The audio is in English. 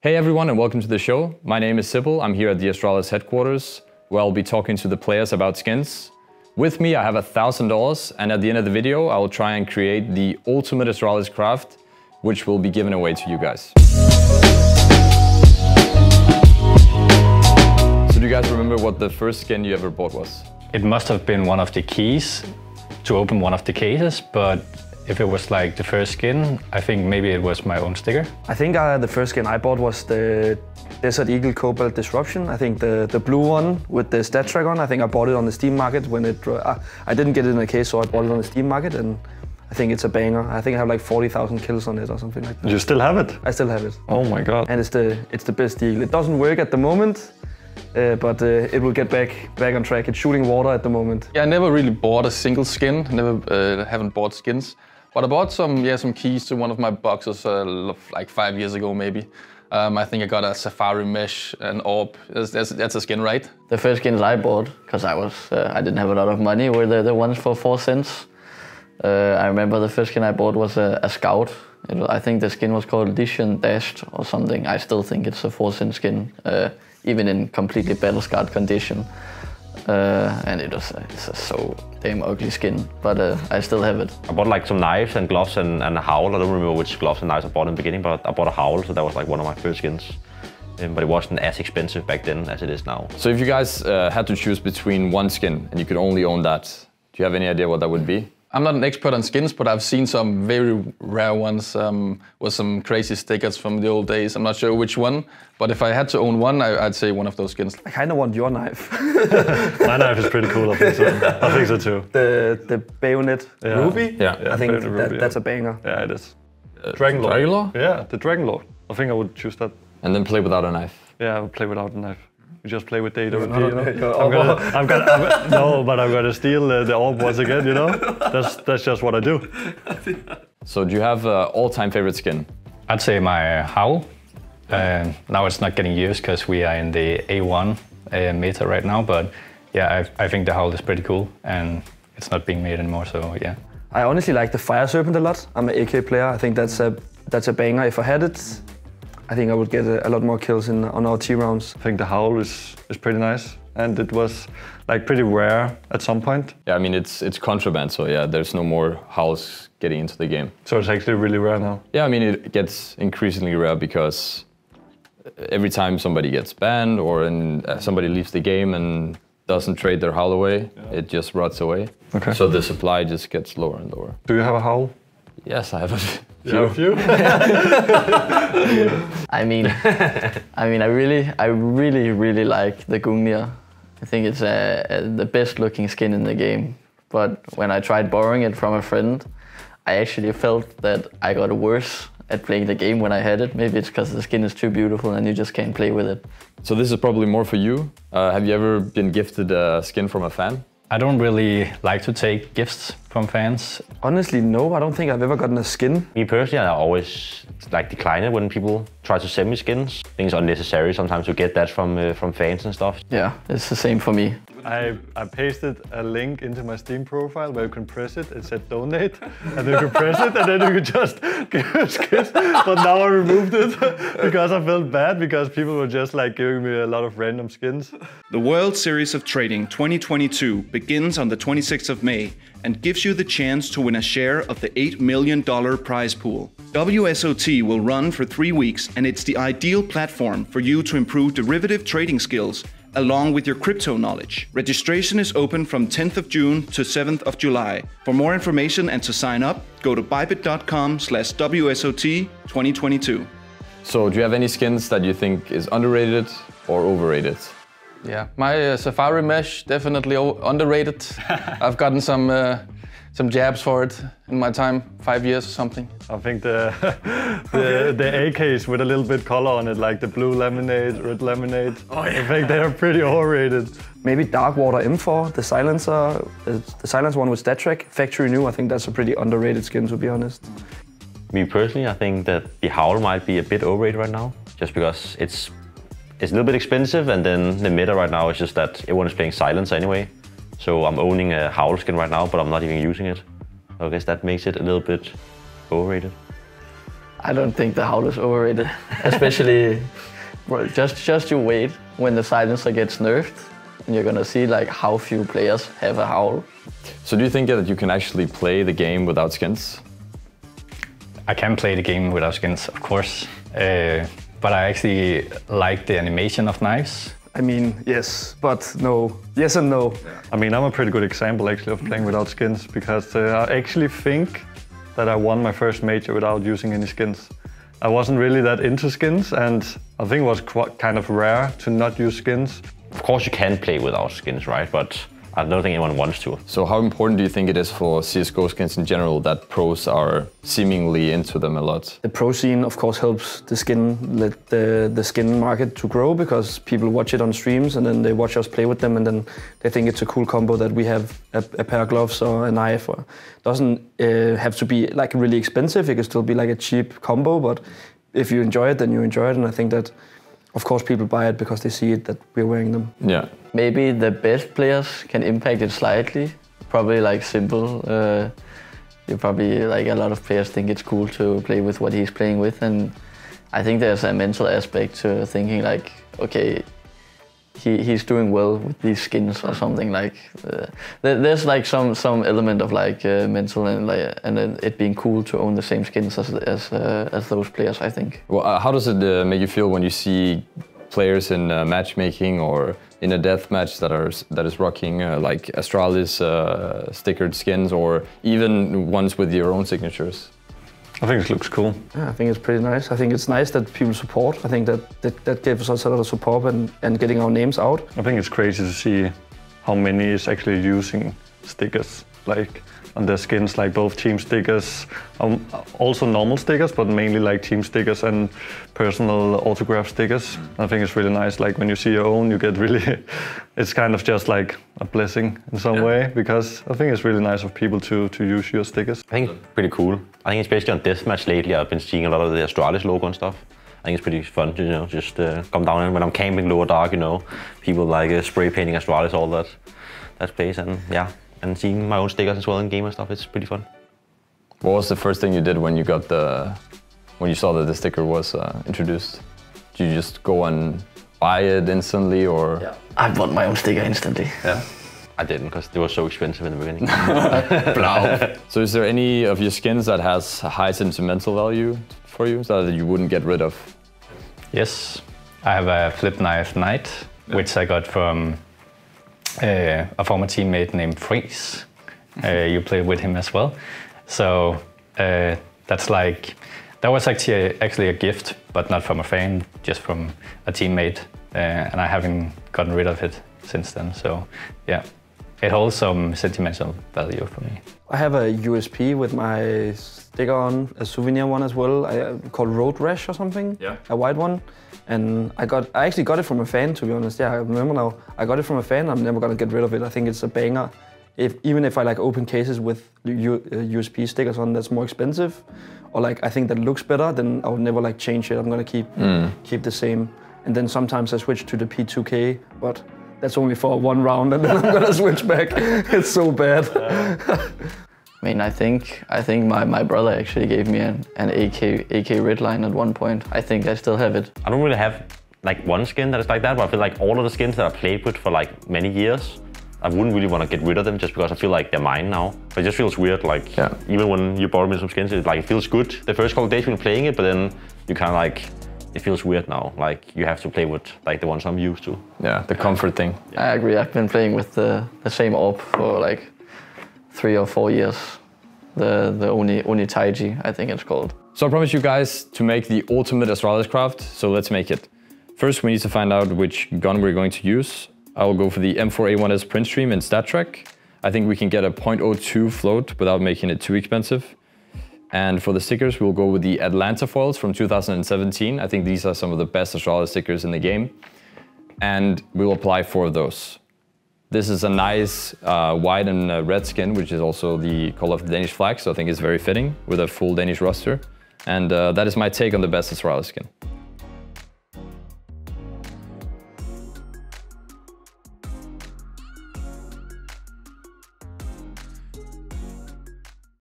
Hey everyone and welcome to the show. My name is zipeL. I'm here at the Astralis headquarters where I'll be talking to the players about skins. With me I have $1,000 and at the end of the video I will try and create the ultimate Astralis craft which will be given away to you guys. So do you guys remember what the first skin you ever bought was? It must have been one of the keys to open one of the cases, but if it was like the first skin, I think maybe it was my own sticker. I think the first skin I bought was the Desert Eagle Cobalt Disruption. I think the blue one with the stat track on. I think I bought it on the Steam market when it. I didn't get it in a case, so I bought it on the Steam market, and I think it's a banger. I think I have like 40,000 kills on it or something like that. You still have it? I still have it. Oh my god! And it's the best eagle. It doesn't work at the moment. But it will get back on track. It's shooting water at the moment. Yeah, I never really bought a single skin. Never haven't bought skins. But I bought some keys to one of my boxes like 5 years ago maybe. I think I got a Safari Mesh and Orb. That's a skin, right? The first skins I bought, because I didn't have a lot of money, were the ones for 4 cents. I remember the first skin I bought was a Scout. I think the skin was called Edition Dashed or something. I still think it's a 4-cent skin, even in completely battle-scarred condition. And it's a so damn ugly skin, but I still have it. I bought like some knives and gloves and a howl. I don't remember which gloves and knives I bought in the beginning, but I bought a howl, so that was like one of my first skins. But it wasn't as expensive back then as it is now. So if you guys had to choose between one skin and you could only own that, do you have any idea what that would be? I'm not an expert on skins, but I've seen some very rare ones with some crazy stickers from the old days. I'm not sure which one, but if I had to own one, I'd say one of those skins. I kind of want your knife. My knife is pretty cool, I think so. I think so too. The bayonet ruby? Yeah. I think that's a banger. Yeah, it is. Dragon Lord. Dragon Lord? Yeah, the Dragon Lord. I think I would choose that. And then play without a knife? Yeah, I would play without a knife. You just play with data. I'm gonna steal the orb once again, you know? That's just what I do. So do you have an all-time favorite skin? I'd say my howl. Now it's not getting used because we are in the A1 meta right now, but yeah, I think the howl is pretty cool and it's not being made anymore, so yeah. I honestly like the Fire Serpent a lot. I'm an AK player. I think that's a banger. If I had it, I think I would get a lot more kills on our team rounds. I think the howl is pretty nice, and it was like pretty rare at some point. Yeah, I mean it's contraband, so yeah, there's no more howls getting into the game. So it's actually really rare now. Yeah, I mean it gets increasingly rare because every time somebody gets banned or somebody leaves the game and doesn't trade their howl away, it just rots away. Okay. So the supply just gets lower and lower. Do you have a howl? Yes, I have a few. You have a few? I mean, I really like the Gungnir. I think it's the best looking skin in the game. But when I tried borrowing it from a friend, I actually felt that I got worse at playing the game when I had it. Maybe it's because the skin is too beautiful and you just can't play with it. So this is probably more for you. Have you ever been gifted a skin from a fan? I don't really like to take gifts from fans. Honestly, no. I don't think I've ever gotten a skin. Me personally, I always like decline it when people try to send me skins. I think it's unnecessary sometimes to get that from fans and stuff. Yeah, it's the same for me. I pasted a link into my Steam profile where you can press it. It said donate, and then you can press it, and then you can just give skins. But now I removed it because I felt bad because people were just like giving me a lot of random skins. The World Series of Trading 2022 begins on the 26th of May and gives you the chance to win a share of the $8 million prize pool. WSOT will run for 3 weeks, and it's the ideal platform for you to improve derivative trading skills along with your crypto knowledge. Registration is open from 10th of June to 7th of July. For more information and to sign up, go to bybit.com/WSOT 2022. So do you have any skins that you think is underrated or overrated? Yeah, my Safari Mesh, definitely underrated. I've gotten some jabs for it in my time, 5 years or something. I think the AKs with a little bit color on it, like the blue lemonade, red lemonade, I think they are pretty overrated. Maybe Darkwater M4, the silencer one with stat track, factory new. I think that's a pretty underrated skin, to be honest. Me personally, I think that the howl might be a bit overrated right now, just because it's a little bit expensive, and then the meta right now is just that everyone is playing silencer anyway. So I'm owning a howl skin right now, but I'm not even using it. So I guess that makes it a little bit overrated. I don't think the howl is overrated, especially just you wait when the silencer gets nerfed, and you're gonna see like how few players have a howl. So do you think that you can actually play the game without skins? I can play the game without skins, of course, but I actually like the animation of knives. I mean, yes, but no. Yes and no. I mean, I'm a pretty good example actually of playing without skins because I actually think that I won my first major without using any skins. I wasn't really that into skins, and I think it was kind of rare to not use skins. Of course you can play without skins, right? But I don't think anyone wants to. So how important do you think it is for CSGO skins in general that pros are seemingly into them a lot? The pro scene, of course, helps the skin market to grow because people watch it on streams and then they watch us play with them and then they think it's a cool combo that we have a pair of gloves or a knife. Or doesn't have to be like really expensive. It can still be like a cheap combo, but if you enjoy it, then you enjoy it. And I think that, of course, people buy it because they see it that we're wearing them. Yeah. Maybe the best players can impact it slightly. Probably like zipeL. You probably like a lot of players think it's cool to play with what he's playing with, and I think there's a mental aspect to thinking like, okay, he's doing well with these skins or something like. There's like some element of like mental and then it being cool to own the same skins as those players, I think. Well, how does it make you feel when you see players in matchmaking or in a death match that is rocking like Astralis stickered skins or even ones with your own signatures? I think it looks cool. Yeah, I think it's pretty nice. I think it's nice that people support. I think that gives us a lot of support and getting our names out. I think it's crazy to see how many is actually using stickers, like on their skins, like both team stickers, also normal stickers, but mainly like team stickers and personal autograph stickers. I think it's really nice. Like when you see your own, you get really, it's kind of just like a blessing in some way, because I think it's really nice of people to use your stickers. I think it's pretty cool. I think especially on deathmatch lately, I've been seeing a lot of the Astralis logo and stuff. I think it's pretty fun to, you know, just come down and when I'm camping lower dark, you know, people like spray painting Astralis, all that place, and yeah. And seeing my own stickers as well in game and stuff, it's pretty fun. What was the first thing you did when you saw that the sticker was introduced? Did you just go and buy it instantly, or? Yeah, I bought my own sticker instantly. Yeah. I didn't, because they were so expensive in the beginning. So is there any of your skins that has high sentimental value for you, so that you wouldn't get rid of? Yes, I have a flip knife knight, which I got from a former teammate named Freeze. You played with him as well. So that was actually a gift, but not from a fan, just from a teammate. And I haven't gotten rid of it since then. So yeah, it holds some sentimental value for me. I have a USP with my sticker on, a souvenir one as well, called Road Rash or something, a white one. And I actually got it from a fan, to be honest. Yeah, I remember now. I got it from a fan. I'm never gonna get rid of it. I think it's a banger. Even if I like open cases with USP stickers on that's more expensive, or like I think that looks better, then I would never like change it. I'm gonna keep the same. And then sometimes I switch to the P2K, but that's only for one round, and then I'm gonna switch back. It's so bad. I mean, I think my brother actually gave me an AK Redline at one point. I think I still have it. I don't really have like one skin that is like that, but I feel like all of the skins that I played with for like many years, I wouldn't really want to get rid of them just because I feel like they're mine now. But it just feels weird, like even when you borrow me some skins, it feels good the first couple of days when you're playing it, but then you kind of like, it feels weird now. Like you have to play with like the ones I'm used to. Yeah, the comfort thing. I agree. I've been playing with the same AWP for like 3 or 4 years. The Oni Taiji, I think it's called. So I promised you guys to make the ultimate Astralis craft, so let's make it. First, we need to find out which gun we're going to use. I will go for the M4A1S print stream in StatTrack. I think we can get a 0.02 float without making it too expensive. And for the stickers, we'll go with the Atlanta foils from 2017. I think these are some of the best Astralis stickers in the game. And we'll apply 4 of those. This is a nice white and red skin, which is also the color of the Danish flag, so I think it's very fitting with a full Danish roster. And that is my take on the best Astralis skin.